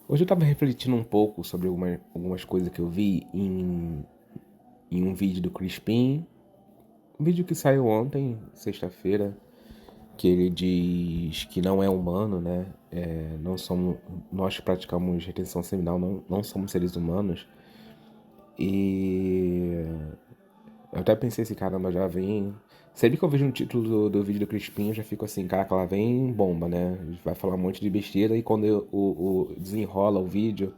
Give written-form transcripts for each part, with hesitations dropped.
Hoje eu tava refletindo um pouco sobre algumas coisas que eu vi em um vídeo do Crispim, um vídeo que saiu ontem, sexta-feira, que ele diz que não é humano, né? Não somos, nós que praticamos retenção seminal não somos seres humanos. E eu até pensei assim, caramba, já vem. Sempre que eu vejo um título do vídeo do Crispim, eu já fico assim, caraca, lá vem bomba, né? Vai falar um monte de besteira e quando o desenrola o vídeo,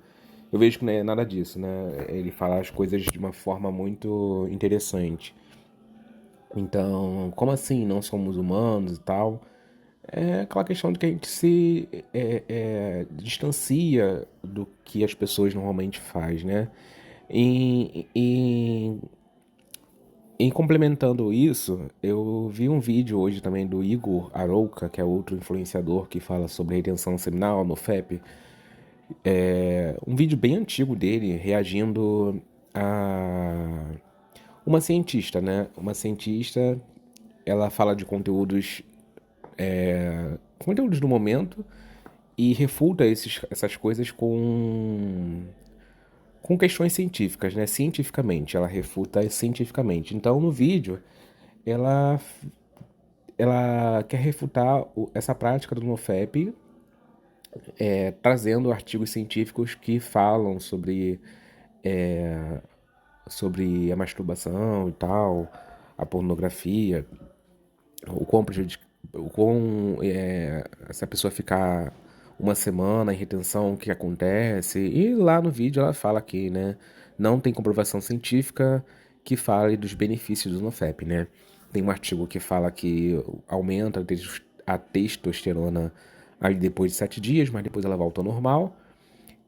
eu vejo que não é nada disso, né? Ele fala as coisas de uma forma muito interessante. Então, como assim não somos humanos e tal? É aquela questão de que a gente se distancia do que as pessoas normalmente faz, né? E, e, e complementando isso, eu vi um vídeo hoje também do Igor Arouca, que é outro influenciador que fala sobre retenção seminal no FEP. Um vídeo bem antigo dele reagindo a uma cientista, né? Uma cientista, ela fala de conteúdos do momento e refuta essas coisas com questões científicas, né? Cientificamente, ela refuta cientificamente. Então, no vídeo, ela ela quer refutar essa prática do NoFap, trazendo artigos científicos que falam sobre a masturbação e tal, a pornografia, o quão essa pessoa ficar uma semana em retenção, o que acontece. E lá no vídeo ela fala que, né, não tem comprovação científica que fale dos benefícios do NoFap, né? Tem um artigo que fala que aumenta a testosterona aí depois de 7 dias, mas depois ela volta ao normal.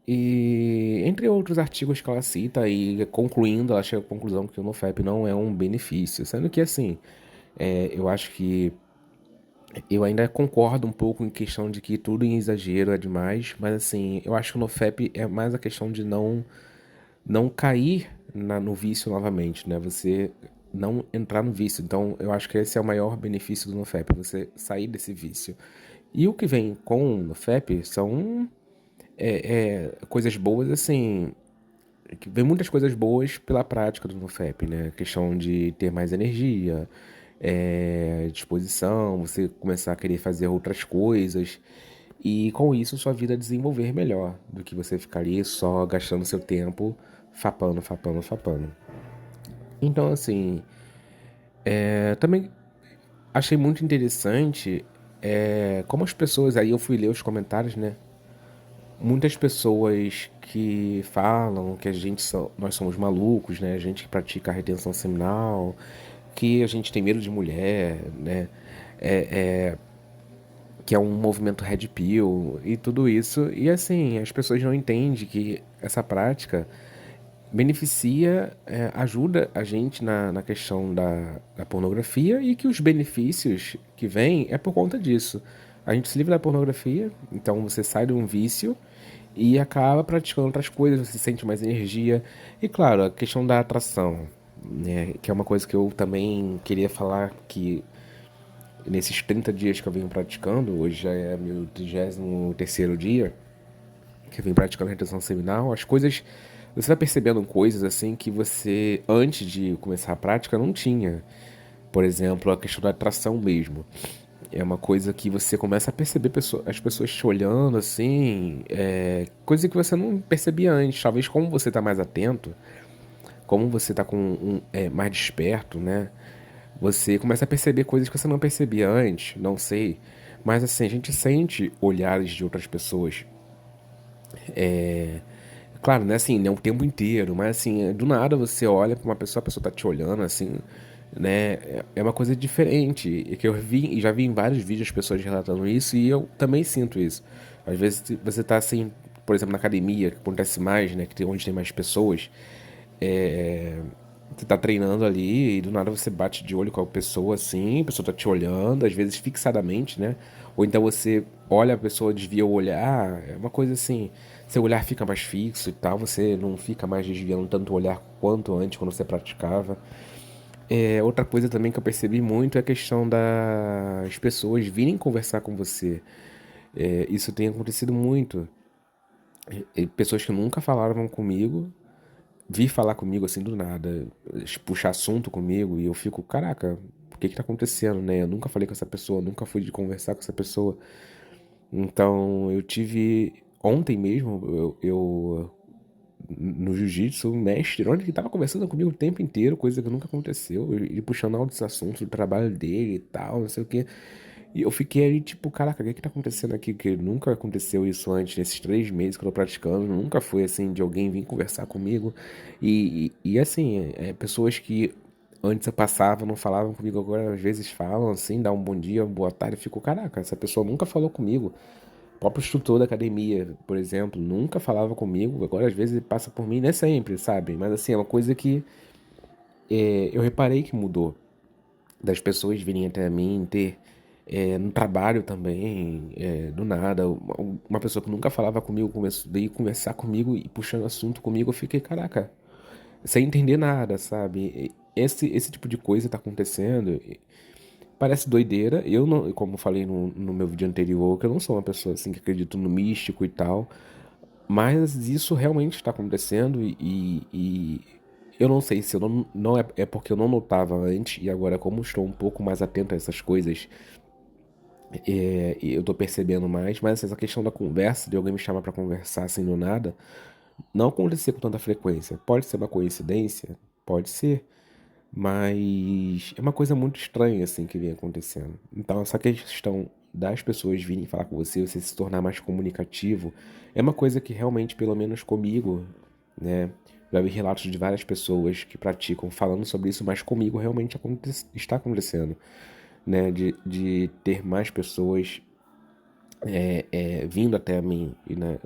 E entre outros artigos que ela cita e concluindo, ela chega à conclusão que o NoFap não é um benefício, sendo que assim, eu acho que eu ainda concordo um pouco em questão de que tudo em exagero é demais, mas assim, eu acho que o NoFap é mais a questão de não cair no vício novamente, né? Você não entrar no vício. Então, eu acho que esse é o maior benefício do NoFap, você sair desse vício. E o que vem com o NoFap são coisas boas, assim, que vem muitas coisas boas pela prática do NoFap, né? A questão de ter mais energia, disposição, você começar a querer fazer outras coisas e com isso sua vida desenvolver melhor do que você ficar ali só gastando seu tempo fapando, fapando, fapando. Então, assim, também achei muito interessante como as pessoas, aí eu fui ler os comentários, né? Muitas pessoas que falam que nós somos malucos, né? A gente que pratica a retenção seminal, que a gente tem medo de mulher, né? Que é um movimento Red Pill e tudo isso. E assim, as pessoas não entendem que essa prática beneficia, ajuda a gente na questão da pornografia e que os benefícios que vêm é por conta disso. A gente se livra da pornografia, então você sai de um vício e acaba praticando outras coisas, você sente mais energia. E claro, a questão da atração, né, que é uma coisa que eu também queria falar que nesses 30 dias que eu venho praticando, hoje já é meu 33º dia, que eu venho praticando retenção seminal, as coisas. Você vai percebendo coisas assim que você, antes de começar a prática, não tinha. Por exemplo, a questão da atração mesmo. É uma coisa que você começa a perceber as pessoas te olhando assim, coisa que você não percebia antes. Talvez como você tá mais atento, como você tá mais desperto, né? Você começa a perceber coisas que você não percebia antes, não sei. Mas assim, a gente sente olhares de outras pessoas. Claro, né, assim, né, o tempo inteiro, mas assim, do nada você olha pra uma pessoa, a pessoa tá te olhando, assim, né, é uma coisa diferente, e que eu vi, e já vi em vários vídeos as pessoas relatando isso, e eu também sinto isso. Às vezes você tá assim, por exemplo, na academia, que acontece mais, né, onde tem mais pessoas, você tá treinando ali e do nada você bate de olho com a pessoa assim, a pessoa tá te olhando, às vezes fixadamente, né? Ou então você olha a pessoa, desvia o olhar, é uma coisa assim, seu olhar fica mais fixo e tal, você não fica mais desviando tanto o olhar quanto antes quando você praticava. Outra coisa também que eu percebi muito é a questão das pessoas virem conversar com você. Isso tem acontecido muito. E pessoas que nunca falavam comigo, vir falar comigo assim do nada, puxar assunto comigo, e eu fico, caraca, o que que tá acontecendo, né? Eu nunca falei com essa pessoa, nunca fui de conversar com essa pessoa. Então, eu tive. Ontem mesmo, no jiu-jitsu, o mestre, onde ele tava conversando comigo o tempo inteiro, coisa que nunca aconteceu, ele puxando altos assuntos do trabalho dele e tal, não sei o quê. E eu fiquei ali, tipo, caraca, o que que tá acontecendo aqui? Que nunca aconteceu isso antes, nesses 3 meses que eu tô praticando, nunca foi assim, de alguém vir conversar comigo. E assim, pessoas que antes eu passava, não falavam comigo, agora às vezes falam assim, dá um bom dia, uma boa tarde, eu fico, caraca, essa pessoa nunca falou comigo. O próprio instrutor da academia, por exemplo, nunca falava comigo, agora às vezes ele passa por mim, não é sempre, sabe? Mas assim, é uma coisa que eu reparei que mudou. Das pessoas virem até mim, ter no trabalho também, do nada, uma pessoa que nunca falava comigo veio conversar comigo e puxando assunto comigo, eu fiquei, caraca, sem entender nada, sabe? Esse tipo de coisa tá acontecendo. Parece doideira. Eu não, como eu falei no meu vídeo anterior, que eu não sou uma pessoa assim que acredito no místico e tal. Mas isso realmente está acontecendo e eu não sei se eu não é porque eu não notava antes e agora como estou um pouco mais atento a essas coisas, e eu tô percebendo mais, mas essa questão da conversa, de alguém me chamar para conversar assim do nada, não acontecer com tanta frequência. Pode ser uma coincidência? Pode ser. Mas é uma coisa muito estranha assim que vem acontecendo. Então, essa questão das pessoas virem falar com você, você se tornar mais comunicativo, é uma coisa que realmente, pelo menos comigo, né? Já vi relatos de várias pessoas que praticam falando sobre isso, mas comigo realmente está acontecendo, né? De ter mais pessoas vindo até mim, né?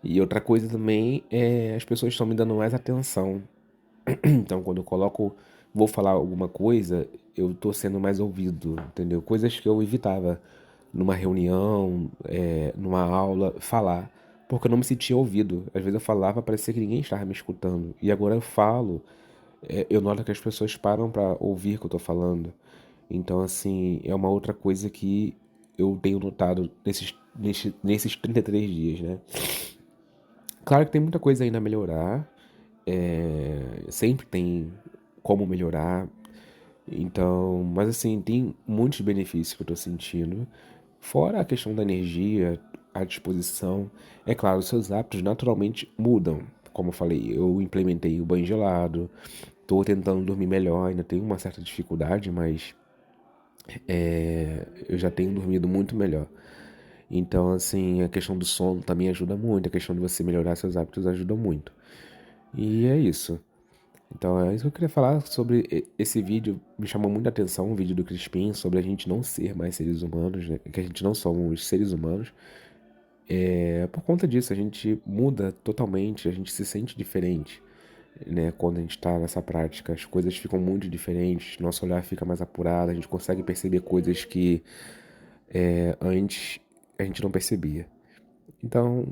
E outra coisa também é as pessoas estão me dando mais atenção. Então, quando eu coloco, vou falar alguma coisa, eu tô sendo mais ouvido, entendeu? Coisas que eu evitava numa reunião, numa aula, falar, porque eu não me sentia ouvido. Às vezes eu falava, parecia que ninguém estava me escutando. E agora eu falo, eu noto que as pessoas param para ouvir o que eu tô falando. Então, assim, é uma outra coisa que eu tenho notado nesses 33 dias, né? Claro que tem muita coisa ainda a melhorar, sempre tem como melhorar. Então, mas assim, tem muitos benefícios que eu tô sentindo. Fora a questão da energia, a disposição. É claro, os seus hábitos naturalmente mudam. Como eu falei, eu implementei o banho gelado, tô tentando dormir melhor, ainda tenho uma certa dificuldade, mas eu já tenho dormido muito melhor. Então, assim, a questão do sono também ajuda muito, a questão de você melhorar seus hábitos ajuda muito. E é isso. Então é isso que eu queria falar sobre esse vídeo. Me chamou muita atenção, um vídeo do Crispim sobre a gente não ser mais seres humanos, né? Que a gente não somos seres humanos. Por conta disso, a gente muda totalmente, a gente se sente diferente, né? Quando a gente tá nessa prática, as coisas ficam muito diferentes, nosso olhar fica mais apurado, a gente consegue perceber coisas que antes a gente não percebia. Então,